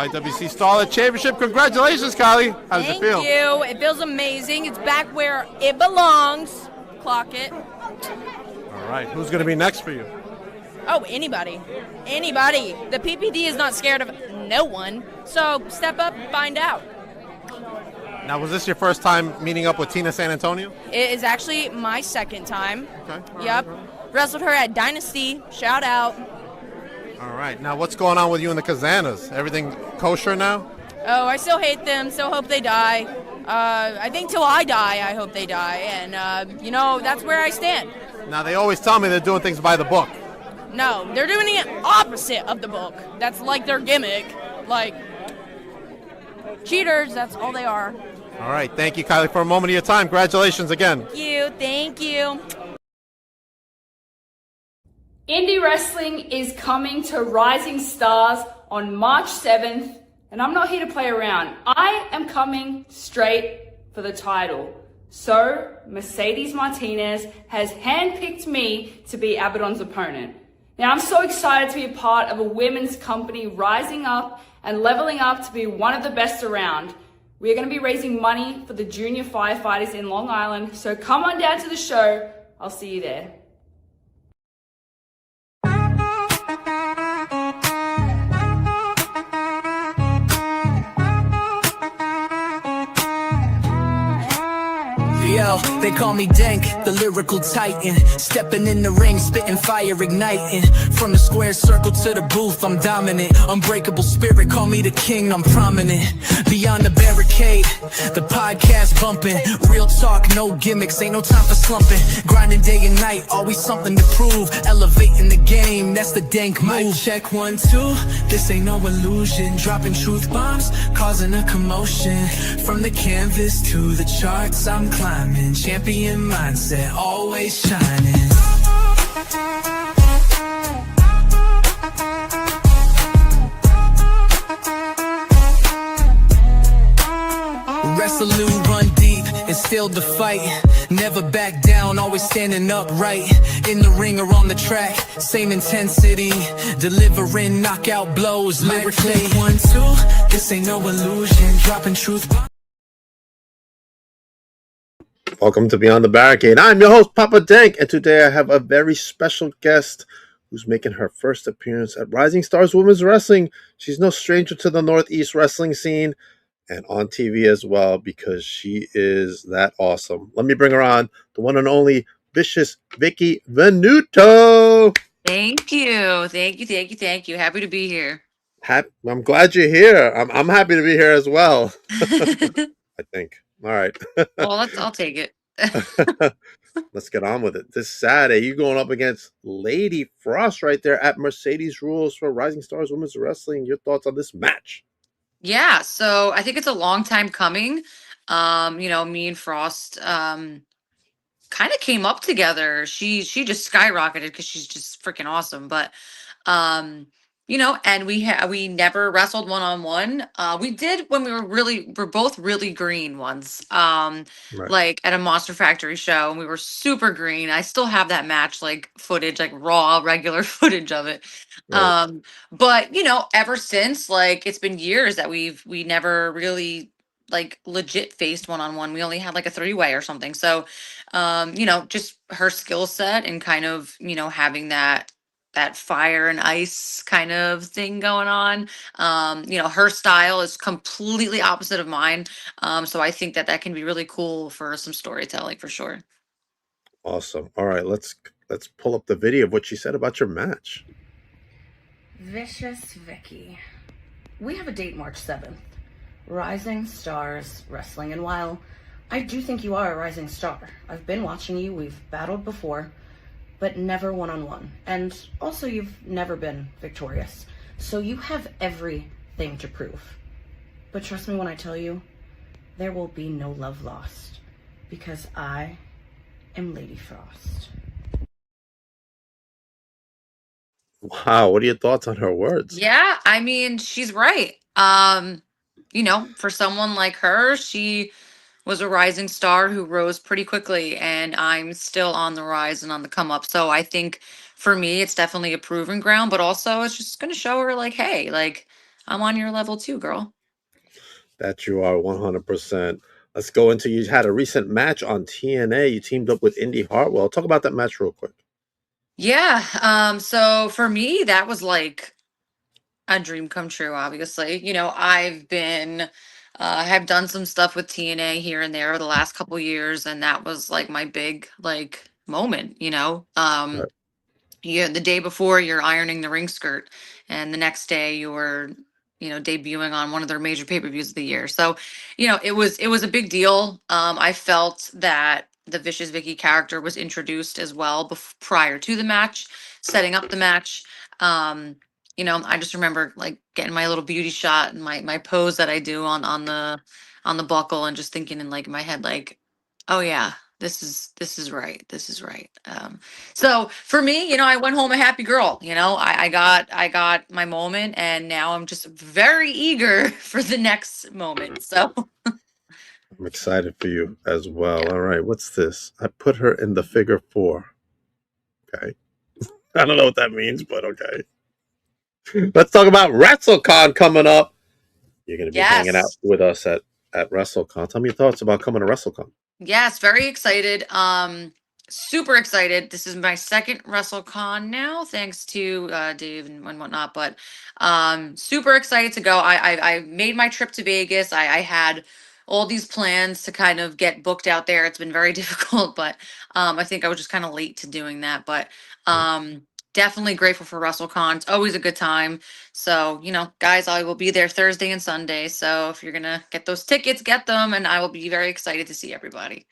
IWC Starlet Championship. Congratulations, Kylie. How does it feel? Thank you. It feels amazing. It's back where it belongs. Clock it. All right. Who's going to be next for you? Oh, anybody. Anybody. The PPD is not scared of no one. So step up and find out. Now, was this your first time meeting up with Tina San Antonio? It is actually my second time. Okay. Yep. Wrestled her at Dynasty. Shout out. All right. Now, what's going on with you and the Kazanas? Everything kosher now? Oh, I still hate them. Still hope they die. I think till I die, I hope they die. And, that's where I stand. Now, they always tell me they're doing things by the book. No, they're doing the opposite of the book. That's like their gimmick. Like, cheaters, that's all they are. All right. Thank you, Kylie, for a moment of your time. Congratulations again. Thank you. Indie wrestling is coming to Rising Stars on March 7th, and I'm not here to play around. I am coming straight for the title. So, Mercedes Martinez has handpicked me to be Abaddon's opponent. Now, I'm so excited to be a part of a women's company rising up and leveling up to be one of the best around. We're going to be raising money for the junior firefighters in Long Island, so come on down to the show. I'll see you there. Yo, they call me Dank, the lyrical titan. Stepping in the ring, spitting fire, igniting. From the square circle to the booth, I'm dominant. Unbreakable spirit, call me the king, I'm prominent. Beyond the barricade, the podcast bumping. Real talk, no gimmicks, ain't no time for slumping. Grinding day and night, always something to prove. Elevating the game, that's the Dank move. Mic check 1, 2, this ain't no illusion. Dropping truth bombs, causing a commotion. From the canvas to the charts, I'm climbing. Champion mindset, always shining. Resolute, run deep, and still the fight. Never back down, always standing upright. In the ring or on the track, same intensity. Delivering knockout blows lyrically. 1, 2, this ain't no illusion. Dropping truth. Welcome to Beyond the Barricade. I'm your host, Papa Dank, and today I have a very special guest who's making her first appearance at Rising Stars Women's Wrestling. She's no stranger to the Northeast wrestling scene and on TV as well because she is that awesome. Let me bring her on, the one and only Vicious Vickie Venuto. Thank you. Happy to be here. I'm glad you're here. I'm happy to be here as well. I think. All right. Well, I'll take it. Let's get on with it. This Saturday, you're going up against Lady Frost right there at Mercedes Rules for Rising Stars Women's Wrestling. Your thoughts on this match? Yeah, so I think it's a long time coming. Me and Frost kind of came up together. She just skyrocketed because she's just freaking awesome. But and we never wrestled one-on-one. We did when we're both really green once. Right. Like at a Monster Factory show, and we were super green. I still have that match like footage, like raw, regular footage of it. Right. But ever since, like it's been years that we never really like legit faced one-on-one. We only had like a 3-way or something. So just her skill set and kind of, having that fire and ice kind of thing going on. Her style is completely opposite of mine. So I think that can be really cool for some storytelling for sure. Awesome. All right, let's pull up the video of what she said about your match. Vicious Vickie. We have a date March 7th. Rising Stars Wrestling. And while I do think you are a rising star, I've been watching you, we've battled before, but never one-on-one. And also you've never been victorious. So you have everything to prove. But trust me when I tell you, there will be no love lost. Because I am Lady Frost. Wow, what are your thoughts on her words? Yeah, I mean, she's right. For someone like her, she was a rising star who rose pretty quickly, and I'm still on the rise and on the come up. So I think for me, it's definitely a proving ground, but also it's just going to show her like, hey, like I'm on your level too, girl. That you are 100%. Let's go into you had a recent match on TNA. You teamed up with Indy Hartwell. Talk about that match real quick. Yeah. So for me, that was like a dream come true, obviously. Have done some stuff with TNA here and there the last couple years, and that was like my big like moment. Right. Yeah, the day before you're ironing the ring skirt, and the next day you're, debuting on one of their major pay-per-views of the year. So, it was a big deal. I felt that the Vicious Vicky character was introduced as well prior to the match, setting up the match. Um, I just remember like getting my little beauty shot and my pose that I do on the buckle, and just thinking in like my head like, oh yeah, this is right. This is right. So for me, I went home a happy girl. I got my moment, and now I'm just very eager for the next moment. So I'm excited for you as well. yeah. All right, what's this? I put her in the figure four. Okay. I don't know what that means, but okay. Let's talk about WrestleCon coming up. You're going to be hanging out Yes. with us at WrestleCon. Tell me your thoughts about coming to WrestleCon. Yes, very excited. Super excited. This is my second WrestleCon now, thanks to Dave and whatnot. But super excited to go. I made my trip to Vegas. I had all these plans to kind of get booked out there. It's been very difficult, but I think I was just kind of late to doing that. But definitely grateful for WrestleCon. It's always a good time. So, guys, I will be there Thursday and Sunday. So if you're going to get those tickets, get them. And I will be very excited to see everybody.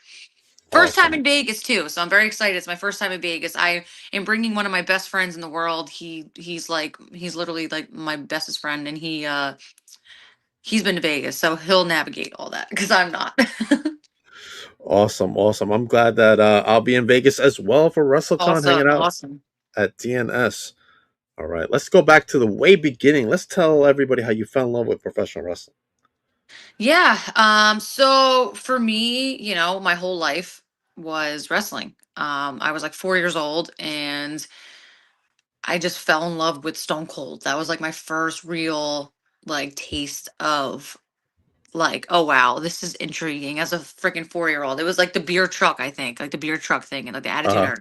First time Awesome. in Vegas too. So I'm very excited. It's my first time in Vegas. I am bringing one of my best friends in the world. He's literally like my bestest friend, and he's been to Vegas. So he'll navigate all that because I'm not. Awesome. Awesome. I'm glad that I'll be in Vegas as well for WrestleCon, hanging Awesome. out Awesome. at DNS. All right, let's go back to the way beginning. Let's tell everybody how you fell in love with professional wrestling. Yeah. So for me, my whole life was wrestling. I was like 4 years old, and I just fell in love with Stone Cold. That was like my first real like taste of like, oh wow, this is intriguing as a freaking 4 year old. It was like the beer truck, I think, like the beer truck thing and like the Attitude Uh Era.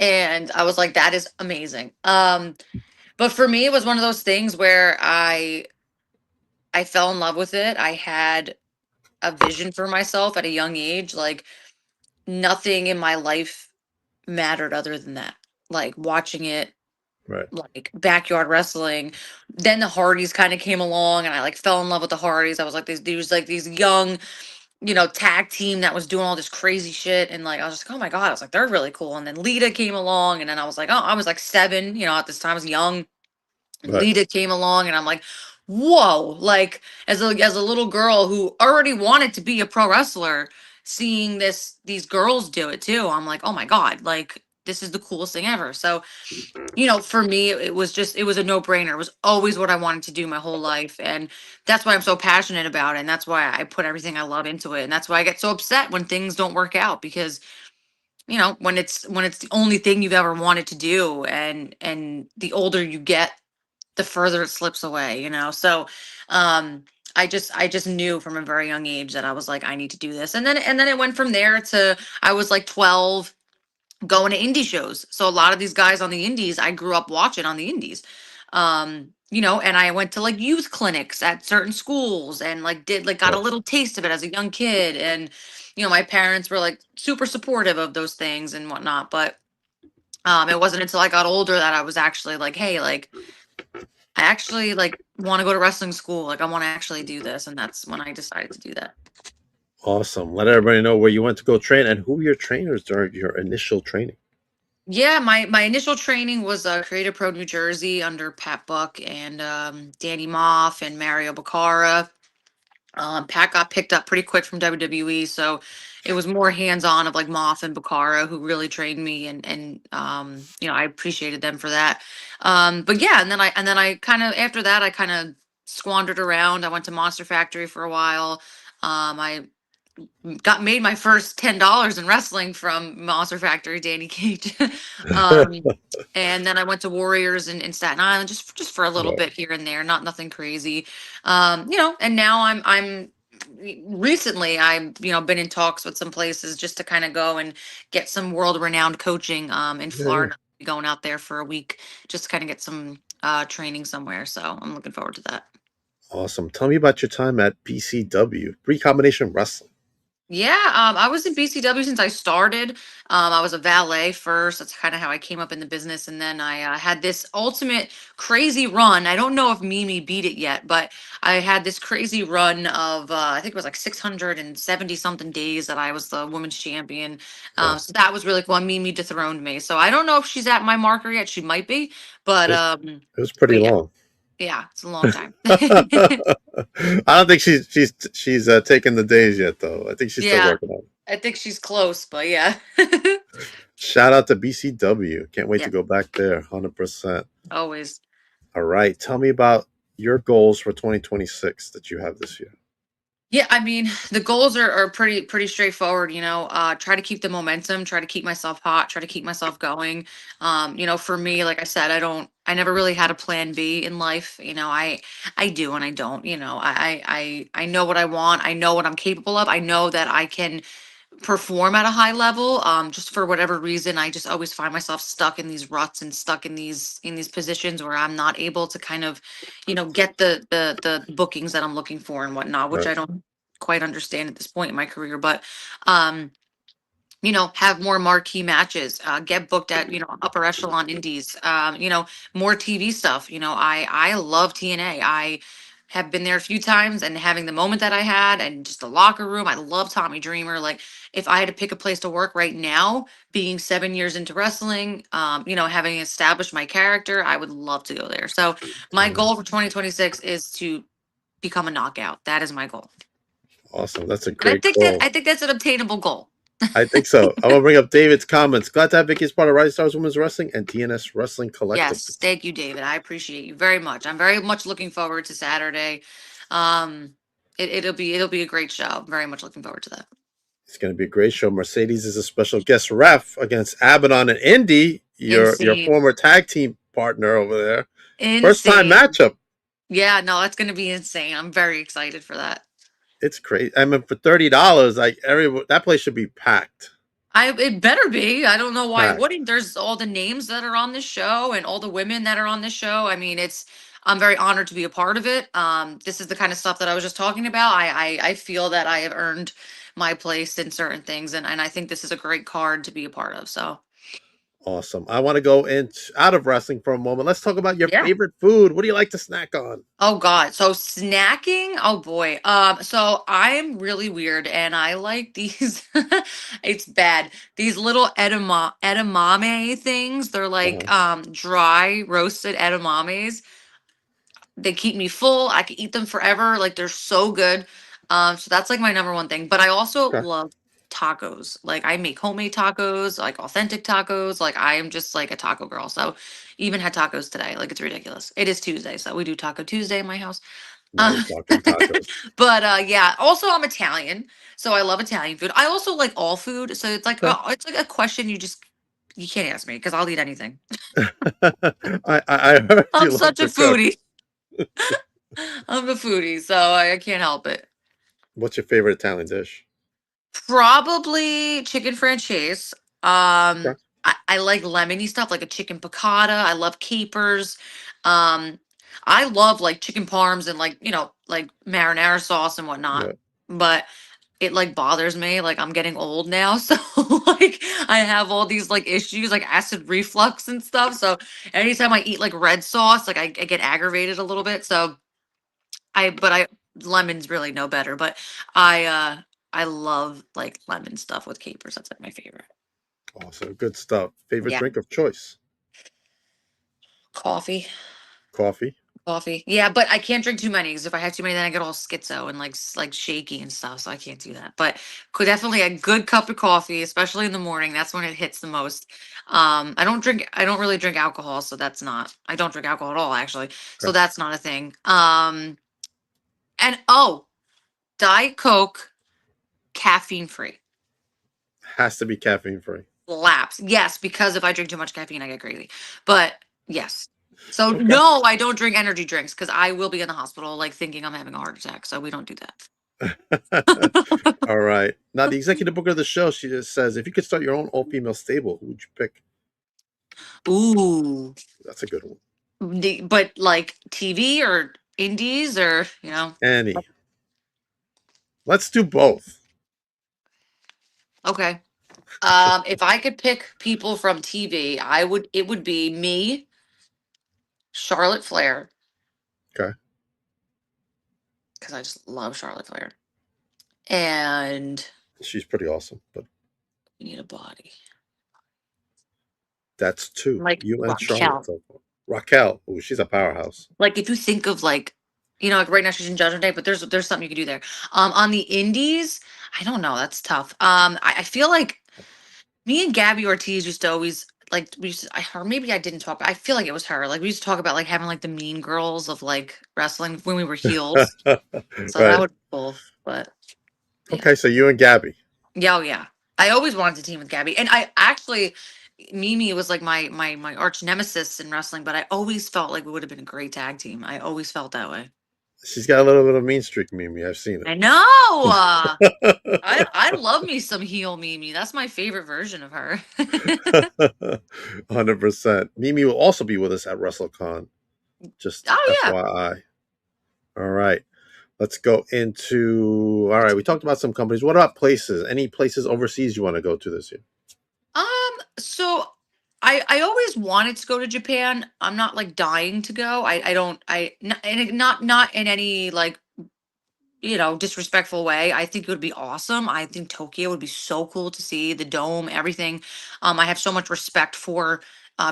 And I was like, that is amazing. But for me, it was one of those things where I fell in love with it. I had a vision for myself at a young age. Like nothing in my life mattered other than that. Like watching it, right, like backyard wrestling. Then the Hardys kind of came along, and I like fell in love with the Hardys. I was like these dudes, like these young, tag team that was doing all this crazy shit. And like, I was just like, oh my God, I was like, they're really cool. And then Lita came along, and then I was like, oh, I was like 7, at this time I was young. And right, Lita came along, and I'm like, whoa, like as a little girl who already wanted to be a pro wrestler, seeing these girls do it too. I'm like, oh my God, like this is the coolest thing ever. So, for me, it was a no brainer. It was always what I wanted to do my whole life. And that's why I'm so passionate about it. And that's why I put everything I love into it. And that's why I get so upset when things don't work out, because, when it's the only thing you've ever wanted to do, and the older you get, the further it slips away. So, I just knew from a very young age that I was like, I need to do this. And then it went from there to, I was like 12, going to indie shows. So a lot of these guys on the indies, I grew up watching on the indies. And I went to like youth clinics at certain schools, and like did like got a right. little taste of it as a young kid. And my parents were like super supportive of those things and whatnot. But it wasn't until I got older that I was actually like, hey, like I actually like want to go to wrestling school. Like I want to actually do this. And that's when I decided to do that. Awesome. Let everybody know where you went to go train and who were your trainers during your initial training. Yeah, my initial training was Creative Pro New Jersey under Pat Buck and Danny Moff and Mario Baccara. Pat got picked up pretty quick from WWE, so it was more hands-on of like Moff and Baccara who really trained me, and I appreciated them for that. But yeah, and then I kind of after that I kind of squandered around. I went to Monster Factory for a while. I got made my first $10 in wrestling from Monster Factory, Danny Cage. um, and then I went to Warriors in Staten Island just for a little Right. bit here and there, nothing crazy. And now I'm recently I've been in talks with some places just to kind of go and get some world renowned coaching in Yeah, yeah. Florida, going out there for a week just to kind of get some training somewhere. So I'm looking forward to that. Awesome. Tell me about your time at BCW, Recombination Wrestling. Yeah, I was in BCW since I started. I was a valet first. That's kind of how I came up in the business. And then I had this ultimate crazy run. I don't know if Mimi beat it yet, but I had this crazy run of, I think it was like 670 something days that I was the women's champion. Wow. So that was really cool. Mimi dethroned me. So I don't know if she's at my marker yet. She might be, but, It, um, it was pretty but yeah, long. yeah, it's a long time. I don't think she's taken the days yet, though. I think she's still Yeah, working on it. I think she's close, but yeah. Shout out to BCW. Can't wait Yeah, to go back there. 100%. always. All right. Tell me about your goals for 2026 that you have this year. Yeah, I mean, the goals are pretty straightforward, try to keep the momentum, try to keep myself hot, try to keep myself going. For me, like I said, I never really had a plan B in life. I do and I don't, I know what I want. I know what I'm capable of. I know that I can perform at a high level. Just for whatever reason, I just always find myself stuck in these ruts and stuck in these positions where I'm not able to kind of, get the bookings that I'm looking for and whatnot, which Right. I don't quite understand at this point in my career. But um, have more marquee matches, get booked at, upper echelon indies, more TV stuff. I love TNA. I have been there a few times and having the moment that I had and just the locker room. I love Tommy Dreamer. Like if I had to pick a place to work right now, being 7 years into wrestling, having established my character, I would love to go there. So my Wow. goal for 2026 is to become a knockout. That is my goal. Awesome. That's a And I great think that goal. I think that's an obtainable goal. I think so. I'm gonna bring up David's comments. Glad to have Vickie as part of Rising Stars Women's Wrestling and TNS Wrestling Collective. Yes, thank you, David. I appreciate you very much. I'm very much looking forward to Saturday. Um, it'll be a great show. I'm very much looking forward to that. It's going to be a great show. Mercedes is a special guest ref against Abaddon and Indy, your Insane, former tag team partner over there. First time insane. matchup. Yeah, no, that's gonna be insane. I'm very excited for that. It's crazy. I mean, for $30, like that place should be packed. It better be. I don't know why it Packed. wouldn't. There's all the names that are on this show and all the women that are on this show. I mean, I'm very honored to be a part of it. This is the kind of stuff that I was just talking about. I feel that I have earned my place in certain things, and I think this is a great card to be a part of. So Awesome. I want to go out of wrestling for a moment. Let's talk about your yeah. favorite food. What do you like to snack on? Oh God. So snacking, oh boy. So I'm really weird and I like these it's bad. These little edamame things. They're like Uh-huh. dry roasted edamames. They keep me full. I can eat them forever. Like they're so good. So that's like my number one thing. But I also Okay. love tacos. Like I make homemade tacos, like authentic tacos. Like I am just like a taco girl. So even had tacos today. Like it's ridiculous. It is Tuesday, so we do Taco Tuesday in my house. Uh, Nice talking tacos. but yeah. Also, I'm Italian, so I love Italian food. I also like all food. So Okay. it's like a question you can't ask me because I'll eat anything. I heard I'm you love such a to cook. foodie. I'm a foodie, so I can't help it. What's your favorite Italian dish? Probably chicken franchise. Okay. I like lemony stuff, like a chicken piccata. I love capers. Um, I love like chicken parms and like like marinara sauce and whatnot. Yeah. But it like bothers me. Like I'm getting old now, so like I have all these like issues, like acid reflux and stuff. So anytime I eat like red sauce, like I get aggravated a little bit. So I lemons really know better, but I love like lemon stuff with capers. That's like my favorite. Awesome. Good stuff. Favorite Yeah. drink of choice? Coffee. Coffee. Coffee. Yeah, but I can't drink too many because if I have too many, then I get all schizo and like like shaky and stuff. So I can't do that. But could definitely a good cup of coffee, especially in the morning. That's when it hits the most. I don't really drink alcohol, so that's not. I don't drink alcohol at all, actually. So Okay. that's not a thing. And oh, Diet Coke, caffeine free. Has to be caffeine free. Laps. Yes, because if I drink too much caffeine, I get crazy. But yes. So Okay. no, I don't drink energy drinks because I will be in the hospital like thinking I'm having a heart attack. So we don't do that. All right. Now, the executive booker of the show, she just says, if you could start your own all-female stable, who would you pick? Ooh. That's a good one. But like TV or indies or, you know. Annie. Let's do both. Okay. If I could pick people from TV, it would be me, Charlotte Flair, Okay. because I just love Charlotte Flair. And She's pretty awesome, but we need a body. that's two. Like You and Charlotte. Raquel. So far. Raquel. Oh, she's a powerhouse. Like if you think of like, you know, like right now she's in Judgment Day, but there's something you could do there. On the indies, I don't know. That's tough. I feel like me and Gabby Ortiz used to always like or maybe I didn't talk. I feel like it was her. Like we used to talk about like having like the mean girls of like wrestling when we were heels. So that Right. would be cool. But yeah. Okay, so you and Gabby. Yeah, oh yeah. I always wanted to team with Gabby, and I actually Mimi was like my arch nemesis in wrestling, but I always felt like we would have been a great tag team. I always felt that way. She's got a little bit of mean streak, Mimi. I've seen I it. know. I love me some heel Mimi. That's my favorite version of her. 100%. Mimi will also be with us at WrestleCon. Just Oh yeah. FYI. All right. Let's go into. All right. We talked about some companies. What about places? Any places overseas you want to go to this year? So I always wanted to go to Japan. I'm not like dying to go. I don't and not in any like, you know, disrespectful way. I think it would be awesome. I think Tokyo would be so cool to see the dome, everything. I have so much respect for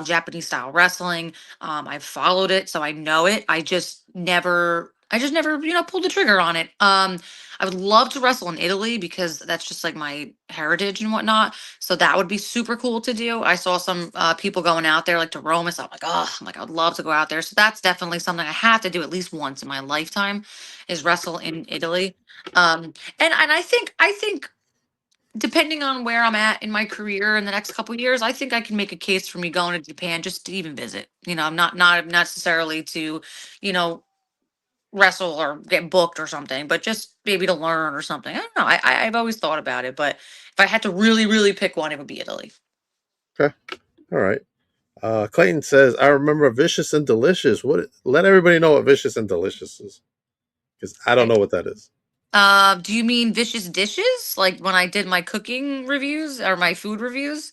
Japanese style wrestling. I've followed it, so I know it. I just never, you know, pulled the trigger on it. I would love to wrestle in Italy because that's just like my heritage and whatnot. So that would be super cool to do. I saw some people going out there like to Rome, so I'm like, oh, I would love to go out there. So that's definitely something I have to do at least once in my lifetime is wrestle in Italy. And I think depending on where I'm at in my career in the next couple years, I think I can make a case for me going to Japan just to even visit. You know, I'm not necessarily to, you know, wrestle or get booked or something, but just maybe to learn or something. I don't know. I've always thought about it, but if I had to really pick one, it would be Italy. Okay. All right. Clayton says, I remember Vicious and Delicious. Let everybody know what Vicious and Delicious is. Because I don't know what that is. Do you mean Vicious Dishes? Like when I did my cooking reviews or my food reviews?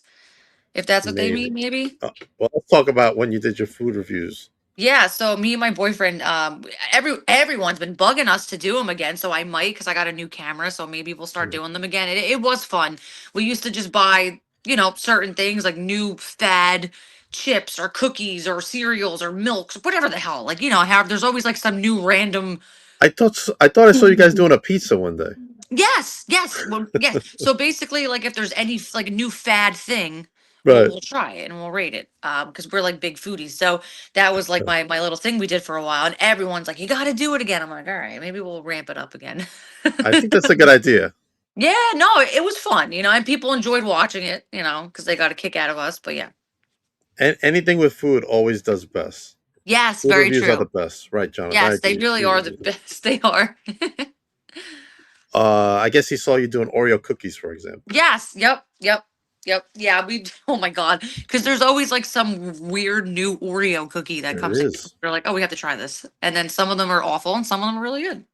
If that's what they Maybe. mean, maybe. Well, let's talk about when you did your food reviews. Yeah, so me and my boyfriend, everyone's been bugging us to do them again. So I might, because I got a new camera, so maybe we'll start doing them again. It was fun. We used to just buy, you know, certain things like new fad chips or cookies or cereals or milks, whatever the hell. Like, you know, there's always like some new random. I thought I saw you guys doing a pizza one day. Yes. Well, yes. So basically, like if there's any like a new fad thing, Right. we'll try it and we'll rate it. Because we're like big foodies. So that was like my little thing we did for a while, and everyone's like, "You got to do it again." I'm like, "All right, maybe we'll ramp it up again." I think that's a good idea. Yeah, no, it was fun, you know, and people enjoyed watching it, you know, because they got a kick out of us. But yeah, And anything with food always does best. yes, Food very reviews are the true. best, right, Jonathan? Yes, they really are the best. They are. I guess he saw you doing Oreo cookies, for example. Yes. Yep. Yeah, oh my God. Because there's always like some weird new Oreo cookie that There comes in. is. They're like, oh, we have to try this. And then some of them are awful and some of them are really good.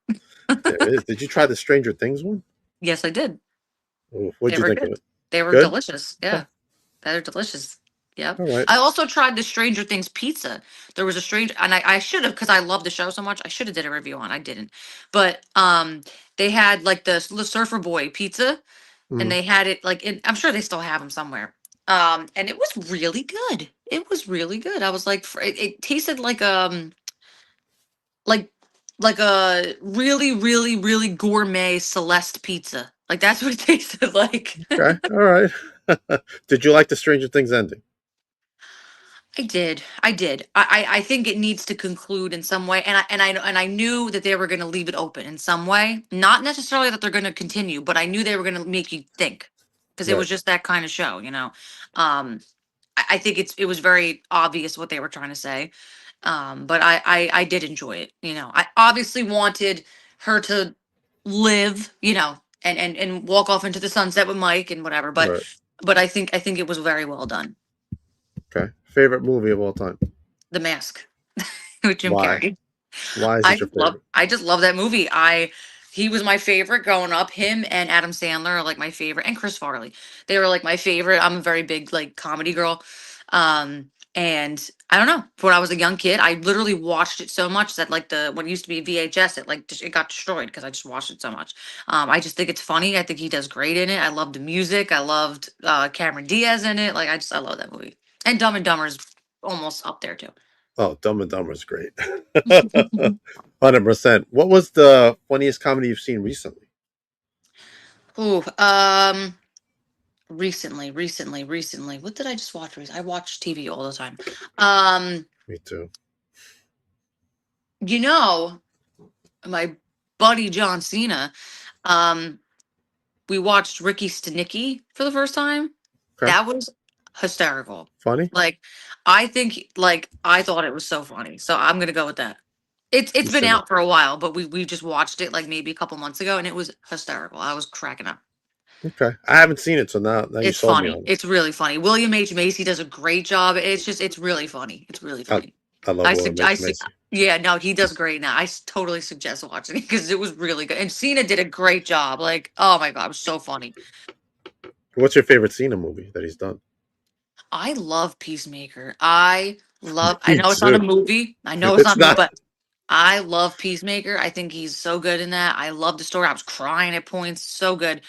There is. Did you try the Stranger Things one? Yes, I did. Ooh, what'd They you were think good. of it? They were Good? delicious. Yeah. They're delicious. Yep. All right. I also tried the Stranger Things pizza. There was a strange, and I should have, because I love the show so much. I should have did a review on. I didn't, but they had like the Surfer Boy pizza, and Mhm. they had it like I'm sure they still have them somewhere. And it was really good. It was really good. I was like, it tasted like like a really gourmet Celeste pizza. Like that's what it tasted like. Okay. All right. Did you like the Stranger Things ending? I did. I think it needs to conclude in some way, and I knew that they were going to leave it open in some way. Not necessarily that they're going to continue, but I knew they were going to make you think because it Right. was just that kind of show, you know. Um, I think it was very obvious what they were trying to say. But I did enjoy it. You know, I obviously wanted her to live, you know, and walk off into the sunset with Mike and whatever. Right. But I think it was very well done. Okay. Favorite movie of all time? The Mask with Jim Why? Carrey. Why is it your favorite? I just love that movie. He was my favorite growing up. Him and Adam Sandler are like my favorite, and Chris Farley. They were like my favorite. I'm a very big like comedy girl. And I don't know. When I was a young kid, I literally watched it so much that like the when it used to be VHS, it like it got destroyed because I just watched it so much. I just think it's funny. I think he does great in it. I loved the music. I loved Cameron Diaz in it. Like I love that movie. And Dumb and Dumber is almost up there too. Oh, Dumb and Dumber is great. 100%. What was the funniest comedy you've seen recently? Ooh, recently. What did I just watch? I watch TV all the time. Um, Me too. you know, my buddy John Cena. Um, we watched Ricky Stenicki for the first time. Okay. That was hysterical. Funny? Like, I thought it was so funny. So I'm gonna go with that. You It's been should. out for a while, but we just watched it like maybe a couple months ago, and it was hysterical. I was cracking up. Okay. I haven't seen it, so now you It's sold me funny. on it. It's really funny. William H. Macy does a great job. It's really funny. It's really I, funny. I love I William sug- I H. su- Macy. yeah, no, he does great now. Totally suggest watching it because it was really good. And Cena did a great job. Like, oh my god, it was so funny. What's your favorite Cena movie that he's done? I love Peacemaker. I love. I Me know it's not a too. movie. I know it's It's not a movie, not. but I love Peacemaker. I think he's so good in that. I love the story. I was crying at points. So good.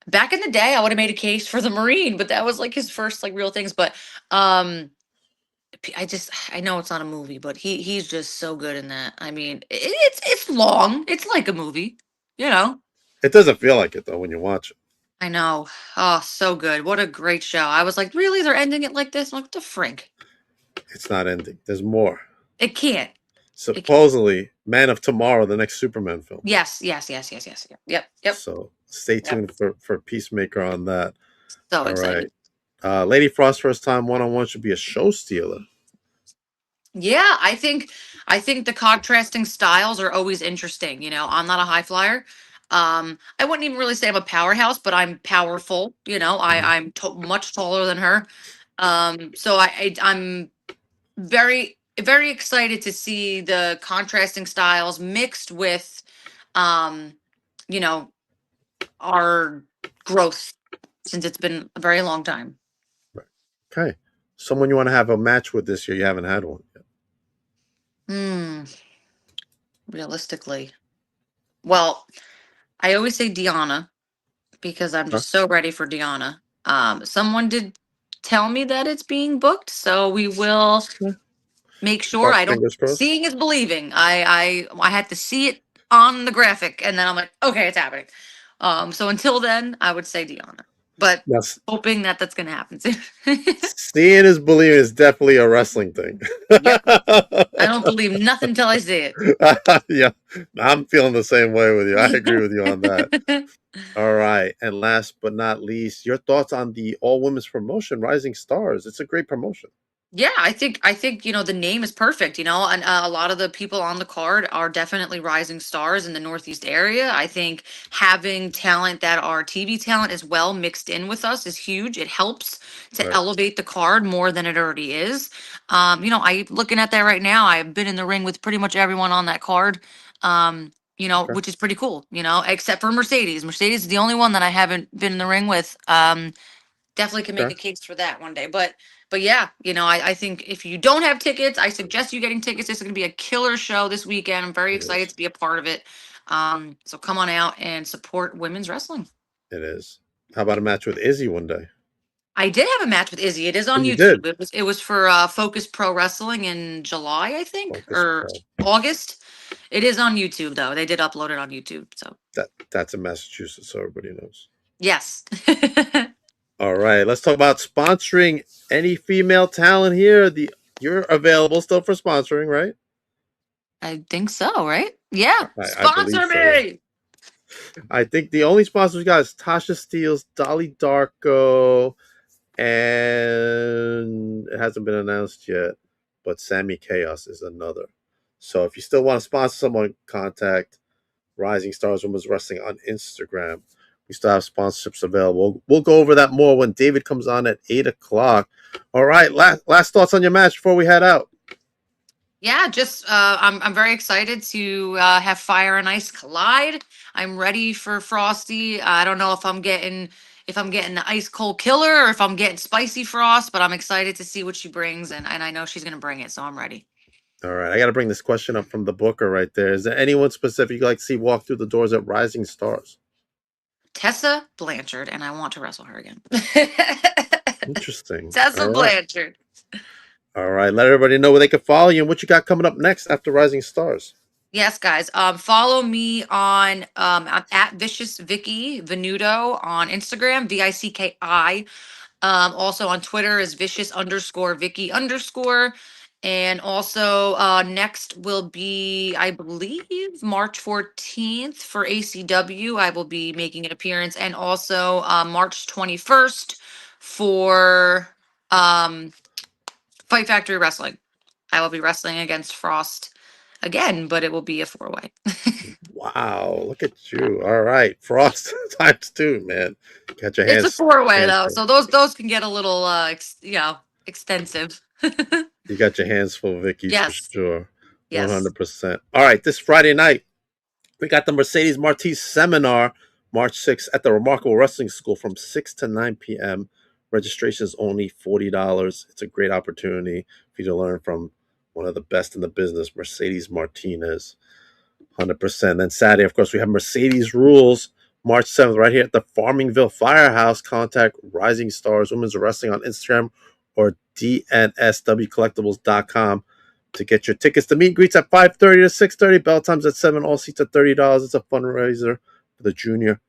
Back in the day, I would have made a case for the Marine, but that was like his first like real things. But um, I know it's not a movie, but he's just so good in that. I mean, it's long. It's like a movie, you know. It doesn't feel like it though when you watch it. I know. Oh, so good. What a great show. I was like, really? They're ending it like this? I'm like, what the frig? It's not ending. There's more. It can't. It can't. Supposedly, Man of Tomorrow, the next Superman film. Yes. Yep. So stay Yep. tuned for Peacemaker on that. So All right. excited. Lady Frost first time one-on-one should be a show stealer. Yeah, I think the contrasting styles are always interesting. You know, I'm not a high flyer. I wouldn't even really say I'm a powerhouse, but I'm powerful. You know, Mhm. much taller than her. So I'm very excited to see the contrasting styles mixed with, um, you know, our growth since it's been a very long time. Right. Okay. Someone you want to have a match with this year, you haven't had one yet. Hmm. Realistically, well, I always say Deanna because I'm Huh? just so ready for Deanna. Someone did tell me that it's being booked, so we will Yeah. make sure. I don't. Fingers crossed. Seeing is believing. I had to see it on the graphic, and then I'm like, okay, it's happening. So until then, I would say Deanna, but Yes. hoping that that's gonna happen soon. Seeing is believing is definitely a wrestling thing. Yep, I don't believe nothing till I see Yeah, I'm feeling the same way with you. I agree with you on that. it. All right. And last but not least, your thoughts on the all women's promotion, Rising Stars. It's a great promotion. Yeah, I think the name is perfect, and a lot of the people on the card are definitely rising stars in the Northeast area. I think having talent that are TV talent as well mixed in with us is huge. It helps to Right. elevate the card more than it already is. I looking at that right now. I've been in the ring with pretty much everyone on that card. Okay. Which is pretty cool, except for Mercedes. Mercedes is the only one that I haven't been in the ring with. Definitely can make Okay. a case for that one day. But yeah, I think if you don't have tickets, I suggest you getting tickets. This is gonna be a killer show this weekend. I'm very It excited is. to be a part of it. So come on out and support women's wrestling. It is. How about a match with Izzy one day? I did have a match with Izzy. It is Oh, on you YouTube. did. It was for Focus Pro Wrestling in July, I think, Focus or Pro. August. It is on YouTube though. They did upload it on YouTube. So That's in Massachusetts, so everybody knows. yes. All right, let's talk about sponsoring any female talent here. You're available still for sponsoring, right? I think so, right? Yeah. I believe Sponsor so. Yeah. me. I think the only sponsors we got is Tasha Steeles, Dolly Darko, and it hasn't been announced yet, but Sammy Chaos is another. So if you still want to sponsor someone, contact Rising Stars Women's Wrestling on Instagram. We still have sponsorships available. We'll go over that more when David comes on at 8 o'clock. All right, last thoughts on your match before we head out. Yeah, just I'm very excited to have Fire and Ice collide. I'm ready for Frosty. I don't know if I'm getting the ice cold killer or if I'm getting spicy Frost, but I'm excited to see what she brings, and I know she's gonna bring it, so I'm ready. All right, I got to bring this question up from the booker right there. Is there anyone specific you'd like to see walk through the doors at Rising Stars? Tessa Blanchard, and I want to wrestle her again. Interesting. Tessa All right. Blanchard. All right. Let everybody know where they can follow you and what you got coming up next after Rising Stars. Yes, guys. Follow me on at Vicious Vickie Venuto on Instagram, VICKI. Also on Twitter is vicious_Vickie_. And also next will be, I believe, March 14th for ACW. I will be making an appearance. And also March 21st for Fight Factory Wrestling. I will be wrestling against Frost again, but it will be a 4-way. Wow, look at you. All right. Frost times two, man. Got your It's a hands. 4-way hands though, full. so those can get a little extensive. You got your hands full, Vicky, for Yes. sure. Yes. 100%. All right. This Friday night, we got the Mercedes Martinez Seminar, March 6th at the Remarkable Wrestling School from 6 to 9 p.m. Registration is only $40. It's a great opportunity for you to learn from one of the best in the business, Mercedes Martinez. 100%. Then Saturday, of course, we have Mercedes Rules, March 7th, right here at the Farmingville Firehouse. Contact Rising Stars Women's Wrestling on Instagram or DNSWcollectibles.com to get your tickets. The meet and greets at 5:30 to 6:30. Bell times at 7. All seats are $30. It's a fundraiser for the junior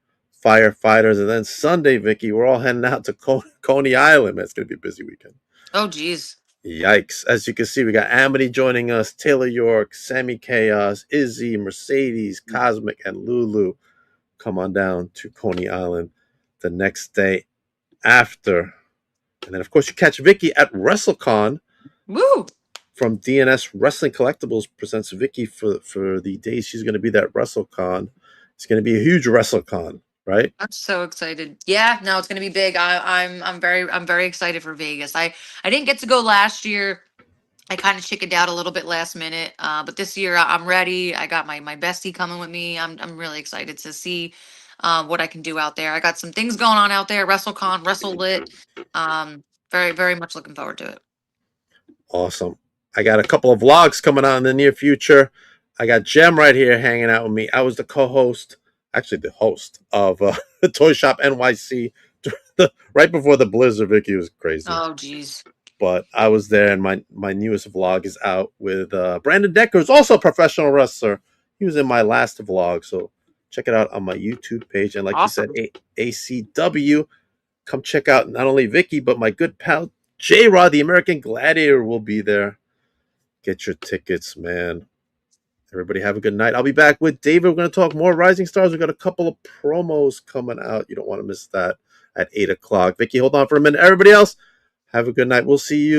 firefighters. And then Sunday, Vicky, we're all heading out to Coney Island. Man, it's going to be a busy weekend. Oh, geez. Yikes. As you can see, we got Amity joining us, Taylor York, Sammy Chaos, Izzy, Mercedes, Cosmic, and Lulu. Come on down to Coney Island the next day after. And then, of course, you catch Vicky at WrestleCon. Woo! From DNS Wrestling Collectibles presents Vicky for the days she's going to be at WrestleCon. It's going to be a huge WrestleCon, right? I'm so excited. Yeah, no, it's gonna be big. I'm very excited for Vegas. I didn't get to go last year. I kind of chickened out a little bit last minute, but this year I'm ready. I got my bestie coming with me. I'm really excited to see what I can do out there. I got some things going on out there. WrestleCon, WrestleLit. Very much looking forward to it. Awesome. I got a couple of vlogs coming out in the near future. I got Jem right here hanging out with me. I was the co-host, actually the host of Toy Shop NYC right before the blizzard. Vicky was crazy. Oh, geez. But I was there, and my newest vlog is out with Brandon Decker, who's also a professional wrestler. He was in my last vlog, so check it out on my YouTube page. And like Awesome. you said, ACW, come check out not only Vicky, but my good pal J-Rod, the American Gladiator, will be there. Get your tickets, man. Everybody have a good night. I'll be back with David. We're going to talk more Rising Stars. We've got a couple of promos coming out. You don't want to miss that at 8 o'clock. Vicky, hold on for a minute. Everybody else, have a good night. We'll see you